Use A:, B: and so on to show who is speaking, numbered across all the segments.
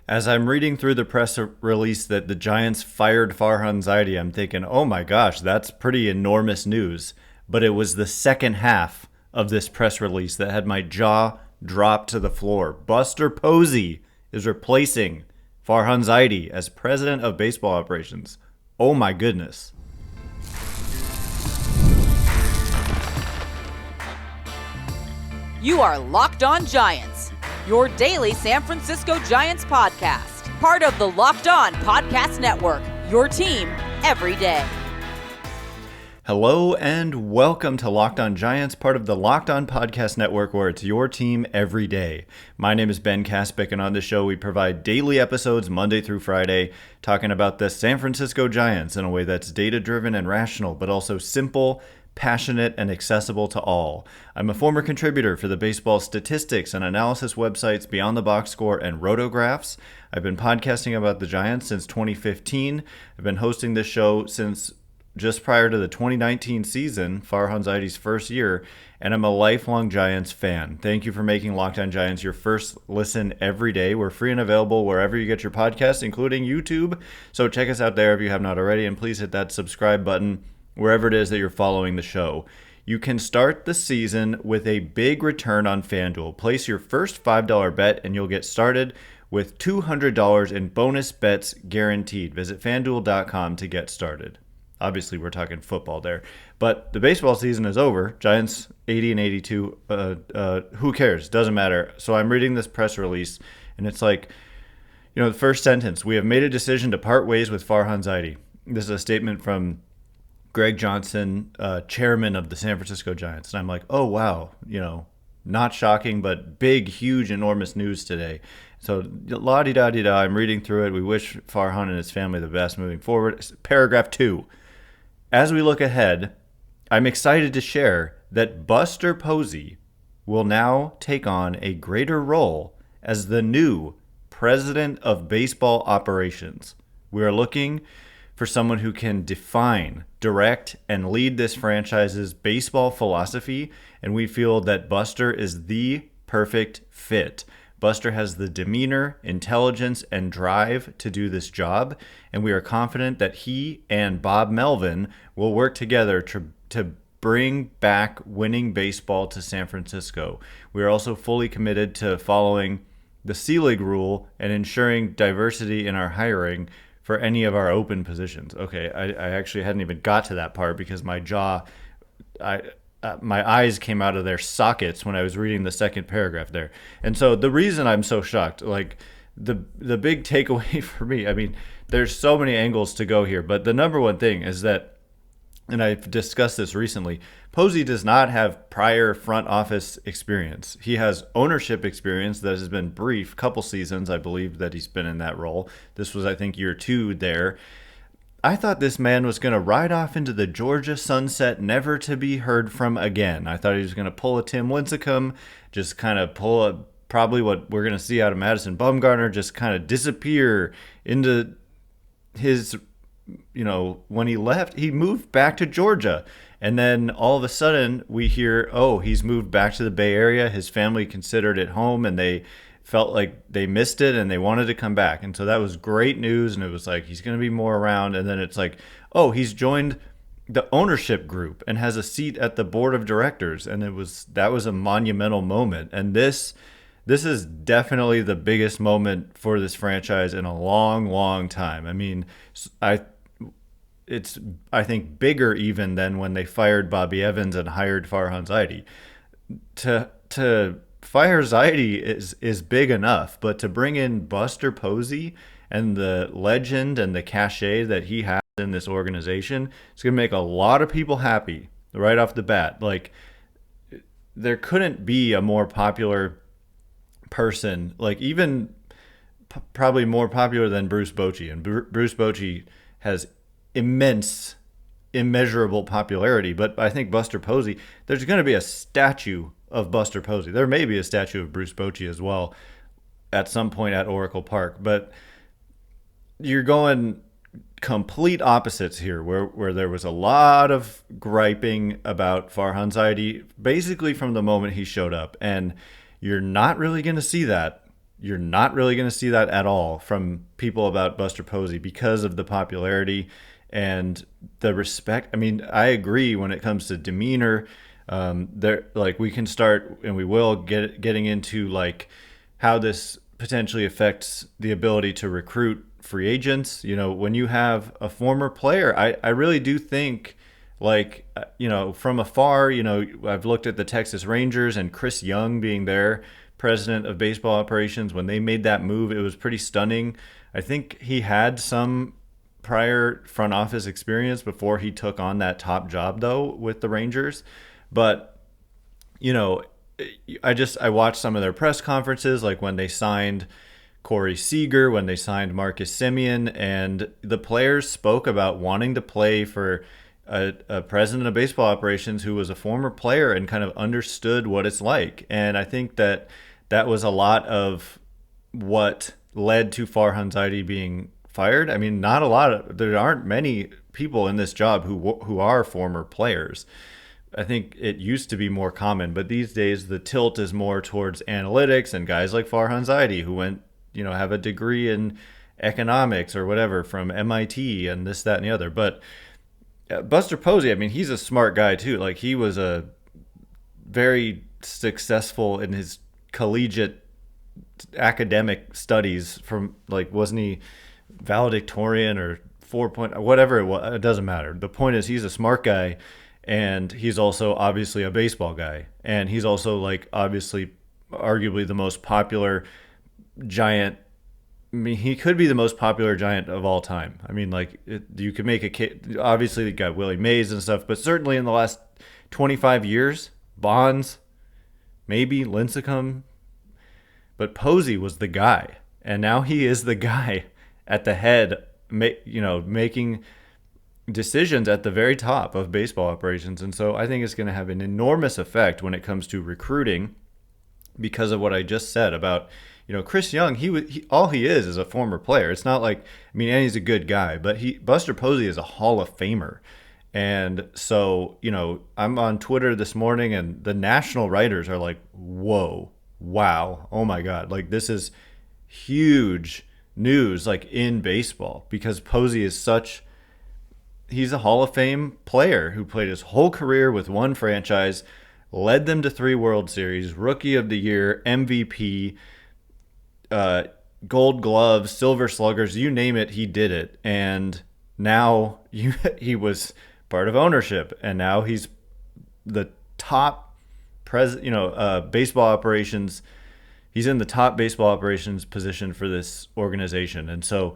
A: As I'm reading through the press release that the Giants fired Farhan Zaidi, I'm thinking, oh my gosh, that's pretty enormous news. But it was the second half of this press release that had my jaw drop to the floor. Buster Posey is replacing Farhan Zaidi as president of baseball operations. Oh my goodness.
B: You are Locked On Giants, your daily San Francisco Giants podcast. Part of the Locked On Podcast Network, your team every day.
A: Hello and welcome to Locked On Giants, part of the Locked On Podcast Network, where it's your team every day. My name is Ben Kaspick, and on this show we provide daily episodes Monday through Friday, talking about the San Francisco Giants in a way that's data-driven and rational, but also simple, passionate, and accessible to all. I'm a former contributor for the baseball statistics and analysis websites Beyond the Box Score and Rotographs. I've been podcasting about the Giants since 2015. I've been hosting this show since just prior to the 2019 season, Farhan Zaidi's first year, and I'm a lifelong Giants fan. Thank you for making Locked On Giants your first listen every day. We're free and available wherever you get your podcasts, including YouTube. So check us out there if you have not already, and please hit that subscribe button wherever it is that you're following the show. You can start the season with a big return on FanDuel. Place your first $5 bet and you'll get started with $200 in bonus bets guaranteed. Visit FanDuel.com to get started. Obviously, we're talking football there. But the baseball season is over. Giants 80 and 82. Who cares? Doesn't matter. So I'm reading this press release, and it's like, the first sentence, we have made a decision to part ways with Farhan Zaidi. This is a statement from Greg Johnson, chairman of the San Francisco Giants. And I'm like, oh, wow, not shocking, but big, huge, enormous news today. So la-di-da-di-da, I'm reading through it. We wish Farhan and his family the best moving forward. Paragraph 2. As we look ahead, I'm excited to share that Buster Posey will now take on a greater role as the new president of baseball operations. We are looking for someone who can define, direct, and lead this franchise's baseball philosophy, and we feel that Buster is the perfect fit. Buster has the demeanor, intelligence, and drive to do this job, and we are confident that he and Bob Melvin will work together to bring back winning baseball to San Francisco. We are also fully committed to following the C-League rule and ensuring diversity in our hiring for any of our open positions. Okay, I actually hadn't even got to that part because my eyes came out of their sockets when I was reading the second paragraph there. And so the reason I'm so shocked, like the big takeaway for me, I mean, there's so many angles to go here, but the number one thing is that, and I've discussed this recently, Posey does not have prior front office experience. He has ownership experience that has been brief, couple seasons, I believe, that he's been in that role. This was, I think, year 2 there. I thought this man was going to ride off into the Georgia sunset, never to be heard from again. I thought he was going to pull a Tim Lincecum, just kind of pull probably what we're going to see out of Madison Bumgarner, just kind of disappear into his, when he left, he moved back to Georgia. And then all of a sudden we hear, oh, he's moved back to the Bay Area. His family considered it home, and they felt like they missed it and they wanted to come back. And so that was great news. And it was like, he's going to be more around. And then it's like, oh, he's joined the ownership group and has a seat at the board of directors. And that was a monumental moment. And this is definitely the biggest moment for this franchise in a long, long time. I mean, it's I think bigger even than when they fired Bobby Evans and hired Farhan Zaidi. To fire Zaidi is big enough, but to bring in Buster Posey and the legend and the cachet that he has in this organization, it's going to make a lot of people happy right off the bat. Like, there couldn't be a more popular person, like even probably more popular than Bruce Bochy. And Bruce Bochy has immeasurable popularity, but I think Buster Posey, there's going to be a statue of Buster Posey. There may be a statue of Bruce Bochy as well at some point at Oracle Park, but you're going complete opposites here, where there was a lot of griping about Farhan Zaidi basically from the moment he showed up, and you're not really going to see that you're not really going to see that at all from people about Buster Posey because of the popularity and the respect. I mean, I agree when it comes to demeanor. There, like, we can start, and we will getting into like how this potentially affects the ability to recruit free agents. You know, when you have a former player, I really do think, like, from afar, I've looked at the Texas Rangers and Chris Young being their president of baseball operations. When they made that move, it was pretty stunning. I think he had some prior front office experience before he took on that top job, though, with the Rangers. But, I watched some of their press conferences, like when they signed Corey Seager, when they signed Marcus Semien, and the players spoke about wanting to play for a president of baseball operations who was a former player and kind of understood what it's like. And I think that was a lot of what led to Farhan Zaidi being fired. I mean, there aren't many people in this job who are former players. I think it used to be more common, but these days the tilt is more towards analytics and guys like Farhan Zaidi who went, have a degree in economics or whatever from MIT and this, that, and the other. But Buster Posey, I mean, he's a smart guy too. Like, he was a very successful in his collegiate academic studies from, like, wasn't he valedictorian or 4 whatever it was, it doesn't matter. The point is, he's a smart guy, and he's also obviously a baseball guy, and he's also, like, obviously arguably the most popular Giant. I mean, he could be the most popular Giant of all time. I mean, like, you could make a case. Obviously, you got Willie Mays and stuff, but certainly in the last 25 years, Bonds, maybe Lincecum, but Posey was the guy, and now he is the guy at the head, making decisions at the very top of baseball operations. And so I think it's going to have an enormous effect when it comes to recruiting, because of what I just said about, Chris Young. All he is a former player. It's not like, and he's a good guy, but Buster Posey is a Hall of Famer. And so, I'm on Twitter this morning, and the national writers are like, whoa, wow, oh my God. Like, this is huge news, like, in baseball, because Posey is he's a Hall of Fame player who played his whole career with one franchise, led them to 3 World Series, Rookie of the Year, MVP, Gold Gloves, Silver Sluggers, you name it, he did it. And now he was part of ownership, and now he's the top baseball operations. He's in the top baseball operations position for this organization. And so,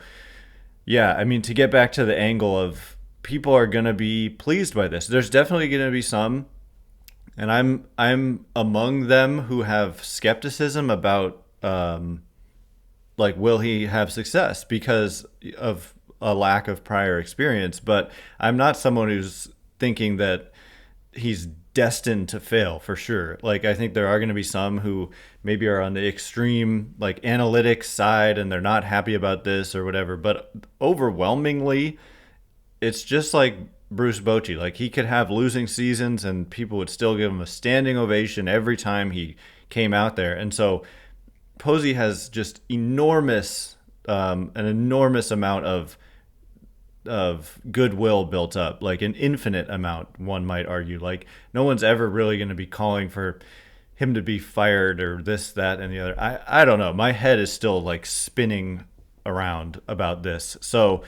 A: yeah, to get back to the angle of people are going to be pleased by this, there's definitely going to be some, and I'm among them, who have skepticism about, like, will he have success because of a lack of prior experience. But I'm not someone who's thinking that he's destined to fail, for sure. Like, I think there are going to be some who maybe are on the extreme, like, analytics side, and they're not happy about this or whatever. But overwhelmingly, it's just like Bruce Bochy. Like, he could have losing seasons and people would still give him a standing ovation every time he came out there. And so Posey has just an enormous amount of goodwill built up, like an infinite amount, one might argue. Like, no one's ever really going to be calling for him to be fired or this, that, and the other. I don't know. My head is still, like, spinning around about this. So,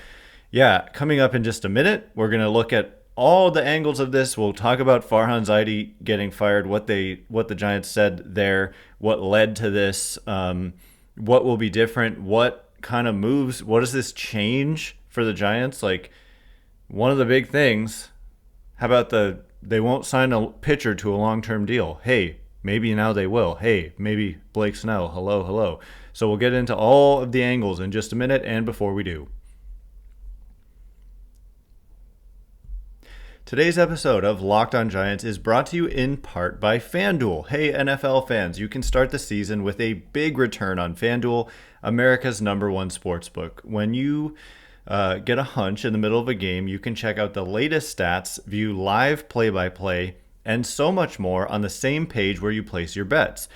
A: yeah, coming up in just a minute, we're going to look at all the angles of this. We'll talk about Farhan Zaidi getting fired, what the Giants said there, what led to this, what will be different, what kind of moves, what does this change for the Giants? Like, one of the big things, how about they won't sign a pitcher to a long-term deal? Hey, maybe now they will. Hey, maybe Blake Snell. Hello. So we'll get into all of the angles in just a minute, and before we do, today's episode of Locked On Giants is brought to you in part by FanDuel. Hey, NFL fans, you can start the season with a big return on FanDuel, America's #1 sportsbook. When you get a hunch in the middle of a game, you can check out the latest stats, view live play-by-play, and so much more on the same page where you place your bets.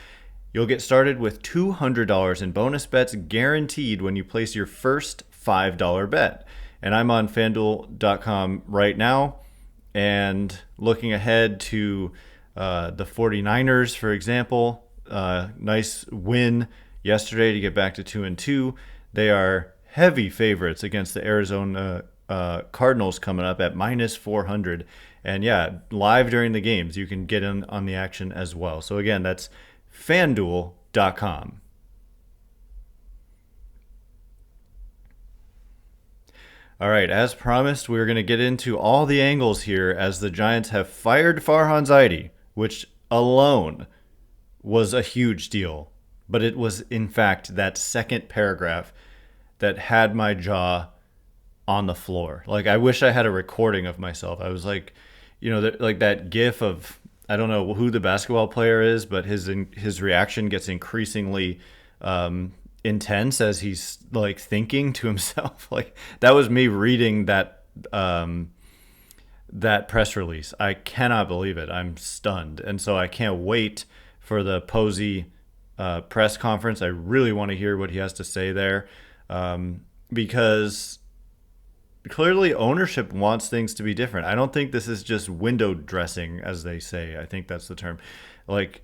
A: You'll get started with $200 in bonus bets guaranteed when you place your first $5 bet. And I'm on FanDuel.com right now and looking ahead to the 49ers, for example. Nice win yesterday to get back to 2-2. They are heavy favorites against the Arizona Cardinals coming up at minus 400. And yeah, live during the games, you can get in on the action as well. So again, that's FanDuel.com. All right, as promised, we're going to get into all the angles here as the Giants have fired Farhan Zaidi, which alone was a huge deal. But it was, in fact, that second paragraph that had my jaw on the floor. Like, I wish I had a recording of myself. I was like, like that gif of, I don't know who the basketball player is, but his reaction gets increasingly intense as he's like thinking to himself. Like, that was me reading that press release. I cannot believe it. I'm stunned. And so I can't wait for the Posey press conference. I really want to hear what he has to say there, because clearly ownership wants things to be different. I don't think this is just window dressing, as they say. I think that's the term. Like,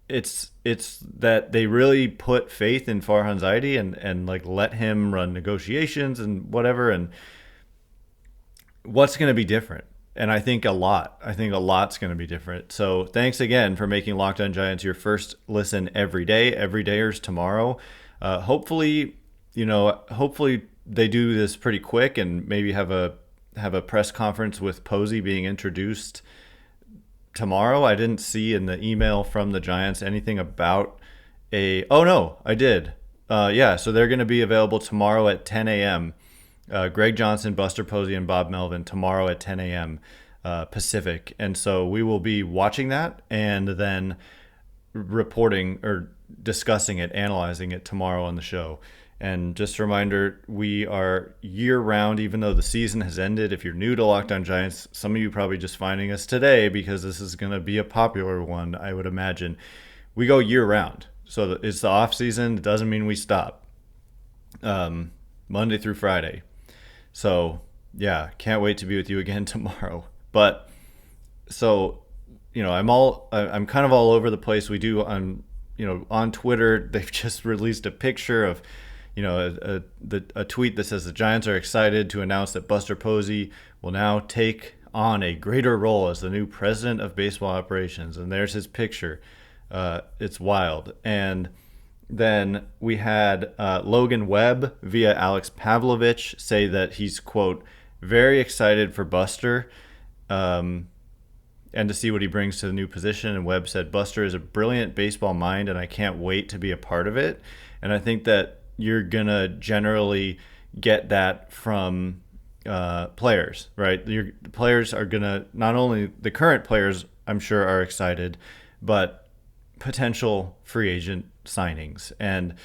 A: it's that they really put faith in Farhan Zaidi and like let him run negotiations and whatever. And what's going to be different? And I think a lot's going to be different. So thanks again for making Locked On Giants your first listen every day. Every dayers tomorrow. Hopefully they do this pretty quick and maybe have a press conference with Posey being introduced tomorrow. I didn't see in the email from the Giants anything about oh no, I did. So they're going to be available tomorrow at 10 a.m. Greg Johnson, Buster Posey, and Bob Melvin tomorrow at 10 a.m. Pacific. And so we will be watching that and then reporting or discussing it, analyzing it tomorrow on the show. And just a reminder, we are year-round, even though the season has ended. If you're new to Locked On Giants, some of you probably just finding us today because this is going to be a popular one, I would imagine. We go year-round. So it's the off-season. It doesn't mean we stop. Monday through Friday. So, yeah, can't wait to be with you again tomorrow. But, so, I'm kind of all over the place. We do on Twitter, they've just released a picture of a tweet that says the Giants are excited to announce that Buster Posey will now take on a greater role as the new president of baseball operations. And there's his picture. It's wild. And then we had Logan Webb via Alex Pavlovich say that he's, quote, very excited for Buster and to see what he brings to the new position. And Webb said, Buster is a brilliant baseball mind, and I can't wait to be a part of it. And I think that you're going to generally get that from players, right? The players are going to, not only the current players, I'm sure, are excited, but potential free agent signings. And,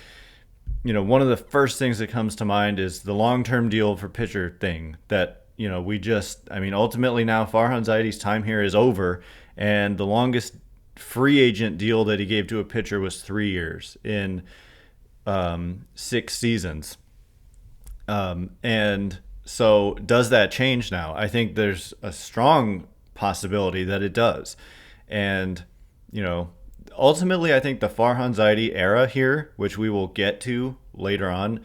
A: one of the first things that comes to mind is the long-term deal for pitcher thing that, ultimately now Farhan Zaidi's time here is over, and the longest free agent deal that he gave to a pitcher was 3 years in 6 seasons. And so does that change now? I think there's a strong possibility that it does. And, ultimately, I think the Farhan Zaidi era here, which we will get to later on,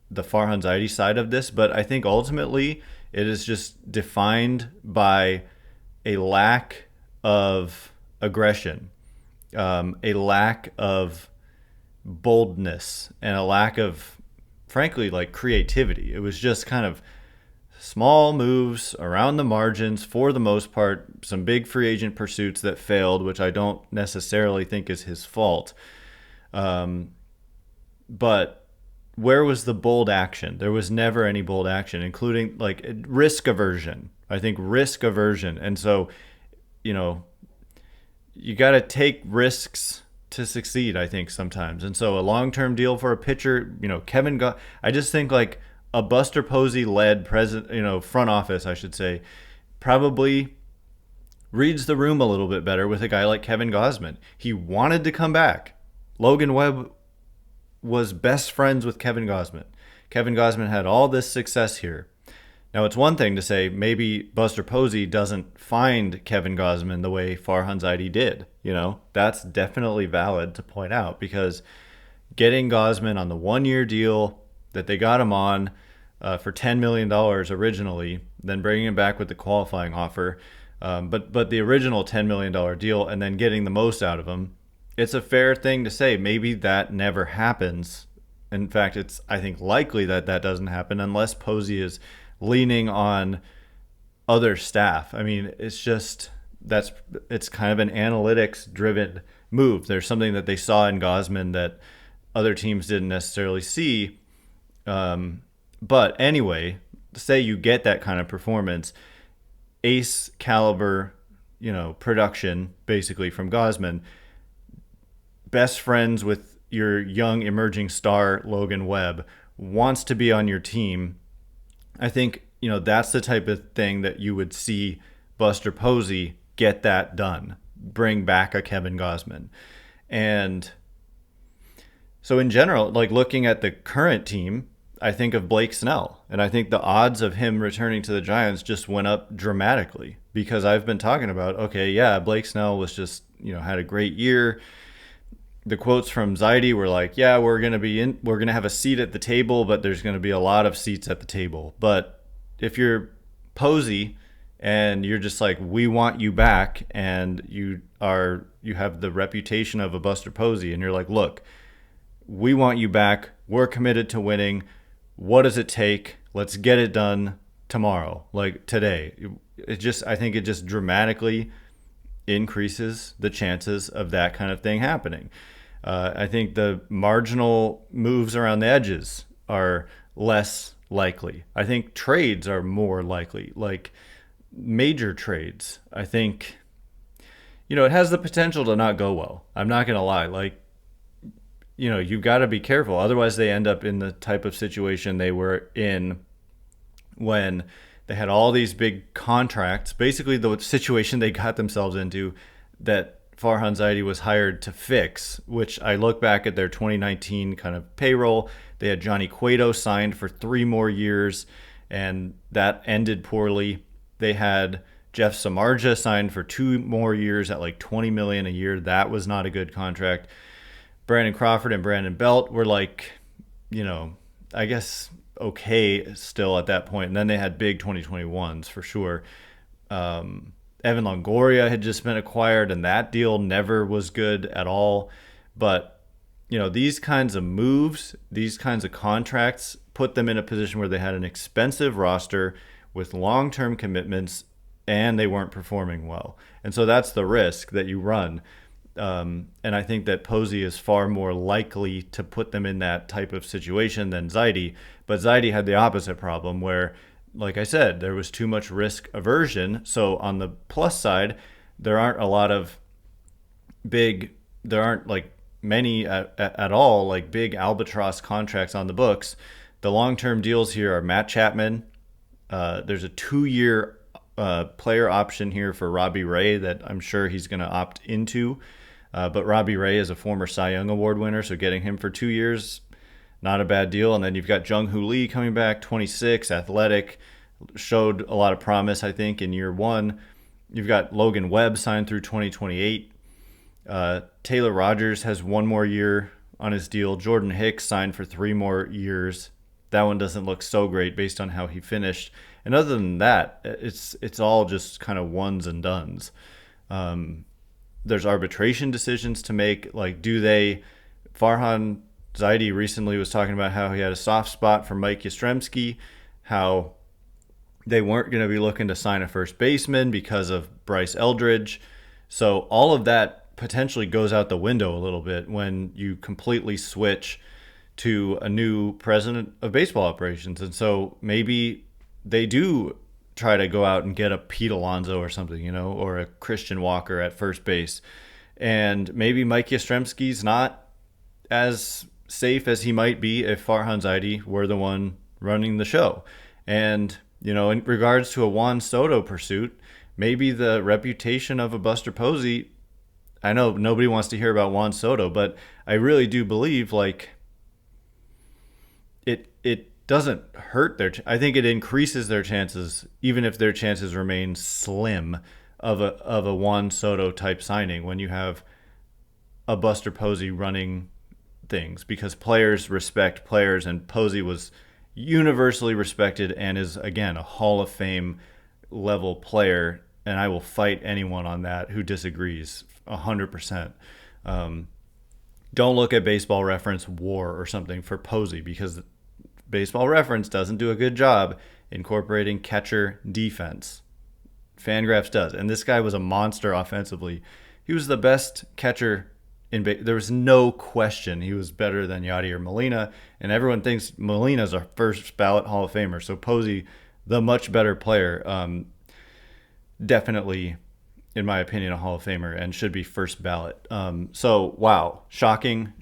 A: the Farhan Zaidi side of this, but I think ultimately it is just defined by a lack of aggression, a lack of boldness, and a lack of, frankly, like creativity. It was just kind of small moves around the margins for the most part, some big free agent pursuits that failed, which I don't necessarily think is his fault. But where was the bold action? There was never any bold action, including like risk aversion. I think risk aversion. And so, you got to take risks to succeed, I think, sometimes. And so a long-term deal for a pitcher, I just think like a Buster Posey led front office, I should say, probably reads the room a little bit better with a guy like Kevin Gausman. He wanted to come back. Logan Webb was best friends with Kevin Gausman. Kevin Gausman had all this success here. Now, it's one thing to say maybe Buster Posey doesn't find Kevin Gausman the way Farhan Zaidi did. That's definitely valid to point out, because getting Gausman on the 1-year deal that they got him on for $10 million originally, then bringing him back with the qualifying offer, but the original $10 million deal, and then getting the most out of him, it's a fair thing to say maybe that never happens. In fact, it's, I think, likely that doesn't happen unless Posey is leaning on other staff. I mean, it's kind of an analytics driven move. There's something that they saw in Gausman that other teams didn't necessarily see. But anyway, say you get that kind of performance, ace caliber, production basically from Gausman, best friends with your young emerging star Logan Webb, wants to be on your team. I think, that's the type of thing that you would see Buster Posey get that done, bring back a Kevin Gausman. And so in general, like looking at the current team, I think of Blake Snell, and I think the odds of him returning to the Giants just went up dramatically, because I've been talking about, okay, yeah, Blake Snell was just, had a great year. The quotes from Zaidi were like, yeah, we're going to have a seat at the table, but there's going to be a lot of seats at the table. But if you're Posey and you're just like, we want you back, and you have the reputation of a Buster Posey, and you're like, look, we want you back. We're committed to winning. What does it take? Let's get it done tomorrow, like today. I think it just dramatically increases the chances of that kind of thing happening. I think the marginal moves around the edges are less likely. I think trades are more likely, like major trades. I think, it has the potential to not go well. I'm not going to lie. Like, you've got to be careful. Otherwise, they end up in the type of situation they were in when they had all these big contracts, basically the situation they got themselves into that Farhan Zaidi was hired to fix, which I look back at their 2019 kind of payroll. They had Johnny Cueto signed for 3 more years, and that ended poorly. They had Jeff Samardzija signed for 2 more years at like $20 million a year. That was not a good contract. Brandon Crawford and Brandon Belt were like, I guess okay still at that point. And then they had big 2021s for sure. Evan Longoria had just been acquired, and that deal never was good at all. But, these kinds of moves, these kinds of contracts put them in a position where they had an expensive roster with long-term commitments, and they weren't performing well. And so that's the risk that you run. And I think that Posey is far more likely to put them in that type of situation than Zaidi. But Zaidi had the opposite problem where, like I said, there was too much risk aversion. So on the plus side, there aren't like many at all, like big albatross contracts on the books. The long-term deals here are Matt Chapman. There's a 2-year player option here for Robbie Ray that I'm sure he's going to opt into. But Robbie Ray is a former Cy Young Award winner, so getting him for 2 years, not a bad deal. And then you've got Jung-Hoo Lee coming back, 26, athletic, showed a lot of promise, I think, in year 1. You've got Logan Webb signed through 2028. Taylor Rogers has 1 more year on his deal. Jordan Hicks signed for 3 more years. That one doesn't look so great based on how he finished. And other than that, it's all just kind of ones and dones. There's arbitration decisions to make. Like, Farhan Zaidi recently was talking about how he had a soft spot for Mike Yastrzemski, how they weren't going to be looking to sign a first baseman because of Bryce Eldridge. So all of that potentially goes out the window a little bit when you completely switch to a new president of baseball operations. And so maybe they do try to go out and get a Pete Alonso or something, or a Christian Walker at first base. And maybe Mike Yastrzemski's not as safe as he might be if Farhan Zaidi were the one running the show. And, in regards to a Juan Soto pursuit, maybe the reputation of a Buster Posey, I know nobody wants to hear about Juan Soto, but I really do believe like it doesn't hurt I think it increases their chances, even if their chances remain slim, of a Juan Soto type signing when you have a Buster Posey running things, because players respect players, and Posey was universally respected and is again a Hall of Fame level player, and I will fight anyone on that who disagrees 100%. Don't look at Baseball Reference WAR or something for Posey, because Baseball Reference doesn't do a good job incorporating catcher defense. Fangraphs does, and this guy was a monster offensively. He was the best catcher there was no question he was better than Yadier Molina, and everyone thinks Molina's a first ballot Hall of Famer. So Posey, the much better player, definitely, in my opinion, a Hall of Famer and should be first ballot. So, wow, shocking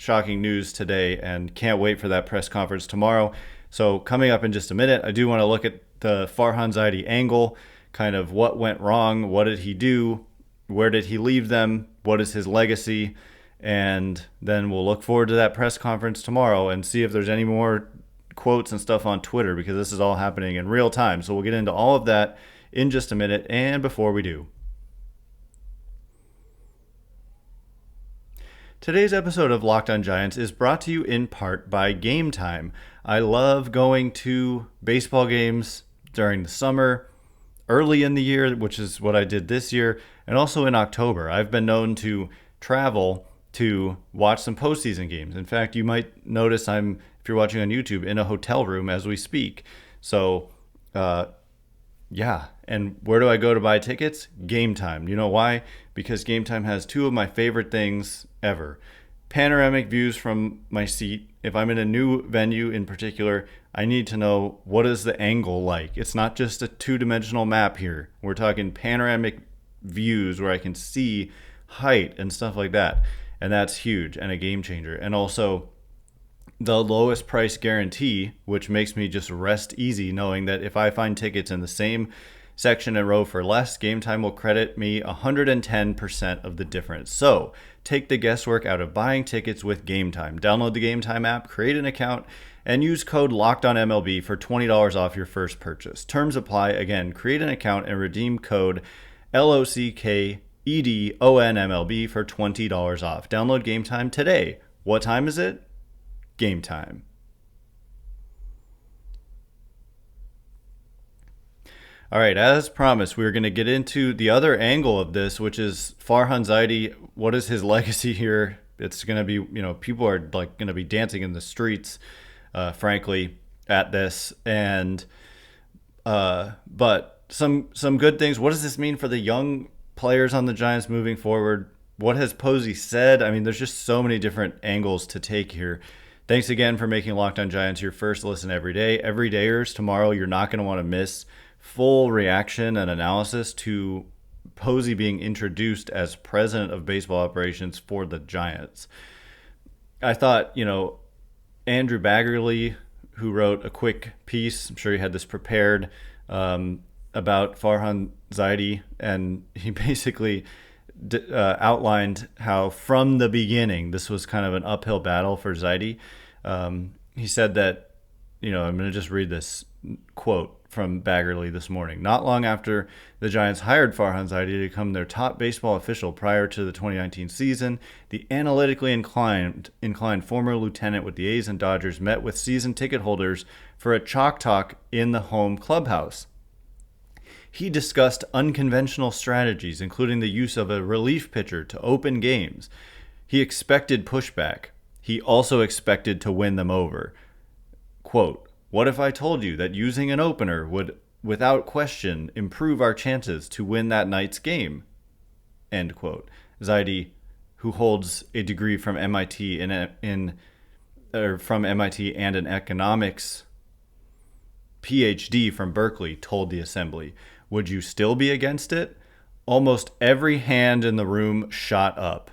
A: news today, and can't wait for that press conference tomorrow. So coming up in just a minute, I do want to look at the Farhan Zaidi angle, kind of what went wrong, what did he do, where did he leave them, what is his legacy, and then we'll look forward to that press conference tomorrow and see if there's any more quotes and stuff on Twitter, because this is all happening in real time. So we'll get into all of that in just a minute. And before we do, today's episode of Locked On Giants is brought to you in part by Game Time. I love going to baseball games during the summer, early in the year, which is what I did this year, and also in October. I've been known to travel to watch some postseason games. In fact, you might notice if you're watching on YouTube, in a hotel room as we speak. So, yeah. And where do I go to buy tickets? Game Time. You know why? Because Game Time has two of my favorite things ever. Panoramic views from my seat. If I'm in a new venue in particular, I need to know, what is the angle like? It's not just a two-dimensional map here. We're talking panoramic views where I can see height and stuff like that. And that's huge and a game changer. And also the lowest price guarantee, which makes me just rest easy knowing that if I find tickets in the same section and row for less, Game Time will credit me 110% of the difference. So take the guesswork out of buying tickets with Game Time. Download the Game Time app, create an account, and use code LOCKEDONMLB for $20 off your first purchase. Terms apply. Again, create an account and redeem code LOCKEDONMLB for $20 off. Download Game Time today. What time is it? Game time. All right, as promised, we're going to get into the other angle of this, which is Farhan Zaidi. What is his legacy here? It's going to be, people are like going to be dancing in the streets, frankly, at this. And but some good things. What does this mean for the young players on the Giants moving forward? What has Posey said? I mean, there's just so many different angles to take here. Thanks again for making Locked On Giants your first listen every day. Everydayers, tomorrow you're not going to want to miss full reaction and analysis to Posey being introduced as president of baseball operations for the Giants. I thought, Andrew Baggerly, who wrote a quick piece, I'm sure he had this prepared, about Farhan Zaidi, and he basically outlined how from the beginning this was kind of an uphill battle for Zaidi. He said that, I'm going to just read this quote from Baggerly this morning. Not long after the Giants hired Farhan Zaidi to become their top baseball official prior to the 2019 season, the analytically inclined former lieutenant with the A's and Dodgers met with season ticket holders for a chalk talk in the home clubhouse. He discussed unconventional strategies, including the use of a relief pitcher to open games. He expected pushback. He also expected to win them over. Quote, "What if I told you that using an opener would, without question, improve our chances to win that night's game?" End quote. Zaidi, who holds a degree from MIT from MIT and an economics PhD from Berkeley, told the assembly. Would you still be against it? Almost every hand in the room shot up.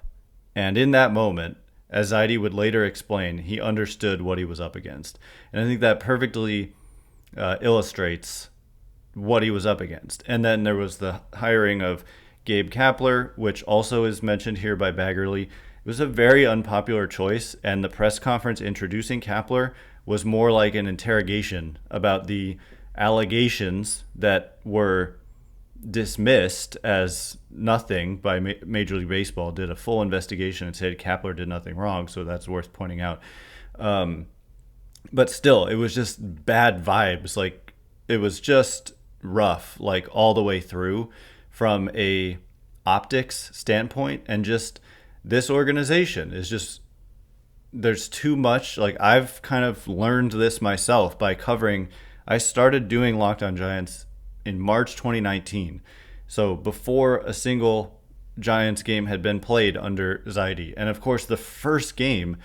A: And in that moment, as Zaidi would later explain, he understood what he was up against. And I think that perfectly illustrates what he was up against. And then there was the hiring of Gabe Kapler, which also is mentioned here by Baggerly. was a very unpopular choice, and the press conference introducing Kapler was more like an interrogation about the allegations that were dismissed as nothing by Major League Baseball. Did a full investigation and said Kapler did nothing wrong, so that's worth pointing out. But still, it was just bad vibes. Like, it was just rough, like all the way through from a optics standpoint. And just this organization is just, there's too much. Like, I've kind of learned this myself by covering. I started doing Locked On Giants in March 2019. So before a single Giants game had been played under Zaidi. And of course, the first game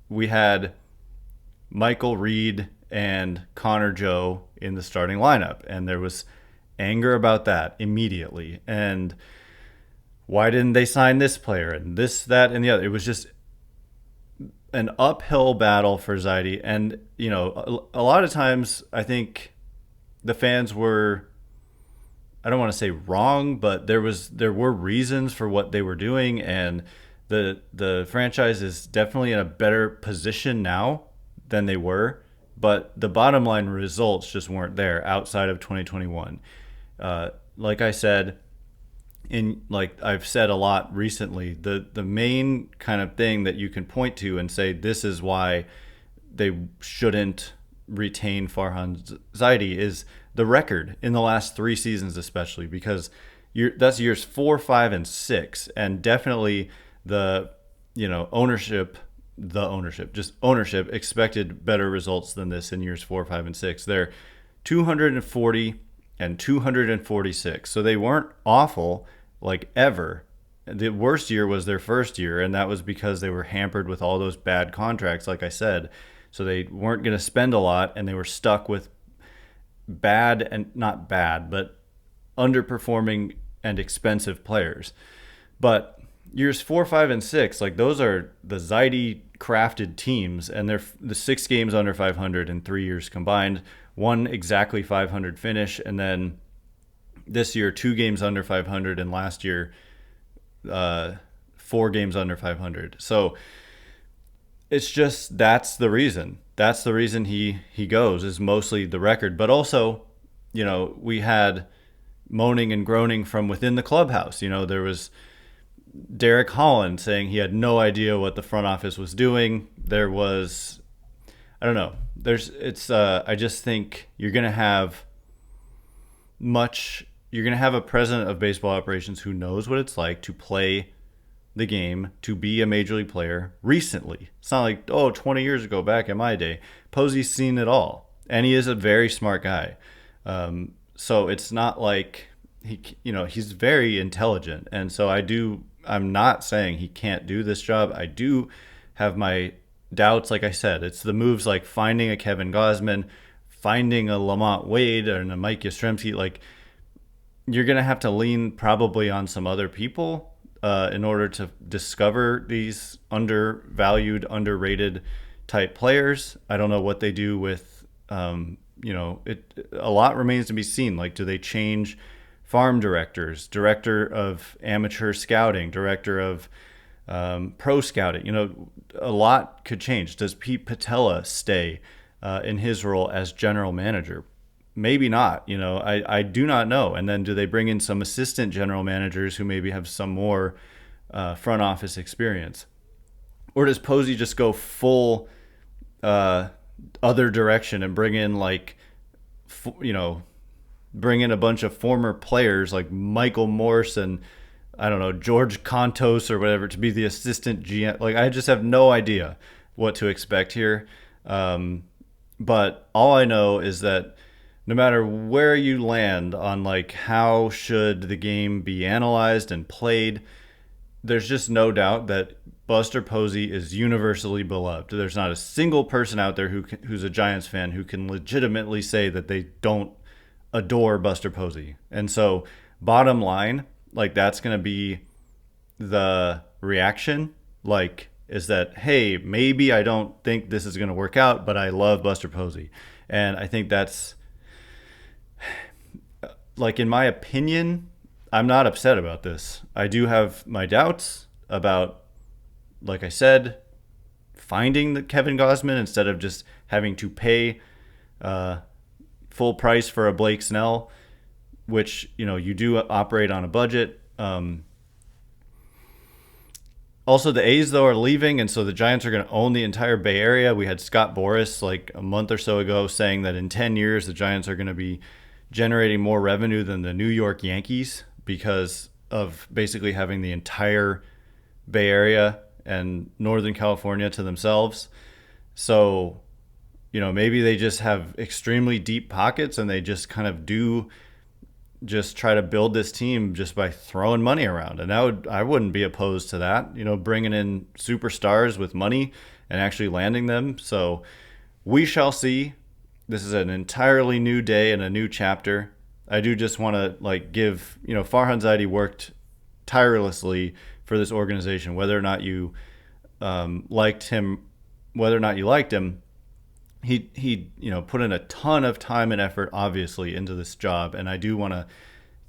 A: we had Michael Reed and Connor Joe in the starting lineup. And there was anger about that immediately. And why didn't they sign this player and this, that, and the other? It was just an uphill battle for Zaidi. And, you know, a lot of times I think the fans were, I don't want to say wrong, but there were reasons for what they were doing, and the franchise is definitely in a better position now than they were, but the bottom line results just weren't there outside of 2021. Like I said, like I've said a lot recently, the main kind of thing that you can point to and say this is why they shouldn't retain Farhan Zaidi is the record in the last 3 seasons, especially because that's years 4, 5, and 6, and definitely the ownership expected better results than this in years 4, 5, and 6. They're 240 and 246, so they weren't awful like ever. The worst year was their first year, and that was because they were hampered with all those bad contracts, like I said. So they weren't going to spend a lot, and they were stuck with bad, and not bad, but underperforming and expensive players. But years 4, 5, and 6, like those are the Zaidi crafted teams, and they're the 6 games under 500 in 3 years combined, 1 exactly 500 finish, and then this year 2 games under 500, and last year 4 games under 500. So it's just, that's the reason. That's the reason he goes, is mostly the record. But also, we had moaning and groaning from within the clubhouse. There was Derek Holland saying he had no idea what the front office was doing. There was, I don't know. I just think you're going to have a president of baseball operations who knows what it's like to play the game, to be a major league player recently. It's not like, 20 years ago back in my day. Posey's seen it all, and he is a very smart guy. So it's not like he's very intelligent. And so I'm not saying he can't do this job. I do have my doubts. Like I said, it's the moves like finding a Kevin Gausman, finding a Lamont Wade or a Mike Yastrzemski. Like, you're going to have to lean probably on some other people in order to discover these undervalued, underrated type players. I don't know what they do with, a lot remains to be seen. Like, do they change farm directors, director of amateur scouting, director of pro scouting? A lot could change. Does Pete Patella stay in his role as general manager? Maybe not. I do not know. And then do they bring in some assistant general managers who maybe have some more front office experience? Or does Posey just go full other direction and bring in bring in a bunch of former players like Michael Morse and, I don't know, George Contos or whatever to be the assistant GM? Like, I just have no idea what to expect here. But all I know is that no matter where you land on like how should the game be analyzed and played, there's just no doubt that Buster Posey is universally beloved. There's not a single person out there who's a Giants fan who can legitimately say that they don't adore Buster Posey. And so, bottom line, like, that's going to be the reaction, like, is that, hey, maybe I don't think this is going to work out, but I love Buster Posey. And I think that's, like, in my opinion, I'm not upset about this. I do have my doubts about like I said, finding the Kevin Gausman instead of just having to pay full price for a Blake Snell, which, you do operate on a budget. Also, the A's, though, are leaving, and so the Giants are going to own the entire Bay Area. We had Scott Boras like a month or so ago saying that in 10 years, the Giants are going to be generating more revenue than the New York Yankees because of basically having the entire Bay Area and Northern California to themselves. So, maybe they just have extremely deep pockets and they just kind of do just try to build this team just by throwing money around. And I wouldn't be opposed to that, bringing in superstars with money and actually landing them. So we shall see. This is an entirely new day and a new chapter. I do just want to give, Farhan Zaidi worked tirelessly for this organization, whether or not you liked him, he put in a ton of time and effort, obviously, into this job, and I do want to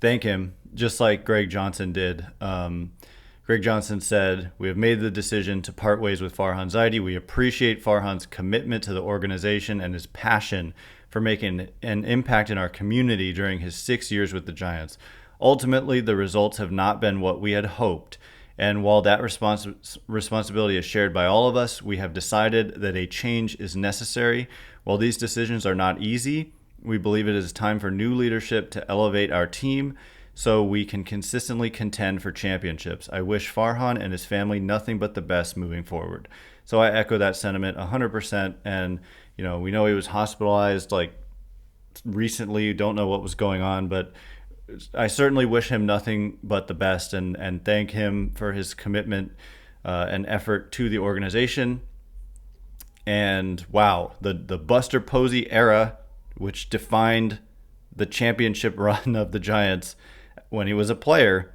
A: thank him, just like Greg Johnson did. Greg Johnson said, "We have made the decision to part ways with Farhan Zaidi. We appreciate Farhan's commitment to the organization and his passion for making an impact in our community during his 6 years with the Giants. Ultimately, the results have not been what we had hoped. And while that responsibility is shared by all of us, we have decided that a change is necessary. While these decisions are not easy, we believe it is time for new leadership to elevate our team so we can consistently contend for championships. I wish Farhan and his family nothing but the best moving forward." So I echo that sentiment 100%. And, we know he was hospitalized recently. Don't know what was going on, but I certainly wish him nothing but the best and thank him for his commitment and effort to the organization. And wow, the Buster Posey era, which defined the championship run of the Giants when he was a player,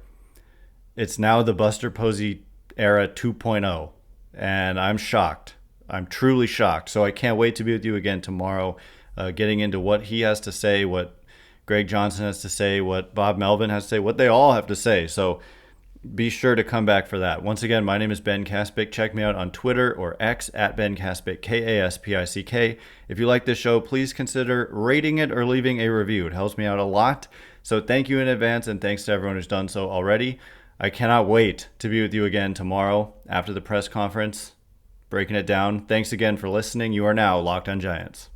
A: it's now the Buster Posey era 2.0. And I'm shocked. I'm truly shocked. So I can't wait to be with you again tomorrow, getting into what he has to say, what Greg Johnson has to say, what Bob Melvin has to say, what they all have to say. So be sure to come back for that. Once again, my name is Ben Kaspick. Check me out on Twitter or X at Ben Kaspick, Kaspick. If you like this show, please consider rating it or leaving a review. It helps me out a lot. So thank you in advance, and thanks to everyone who's done so already. I cannot wait to be with you again tomorrow after the press conference, breaking it down. Thanks again for listening. You are now Locked on Giants.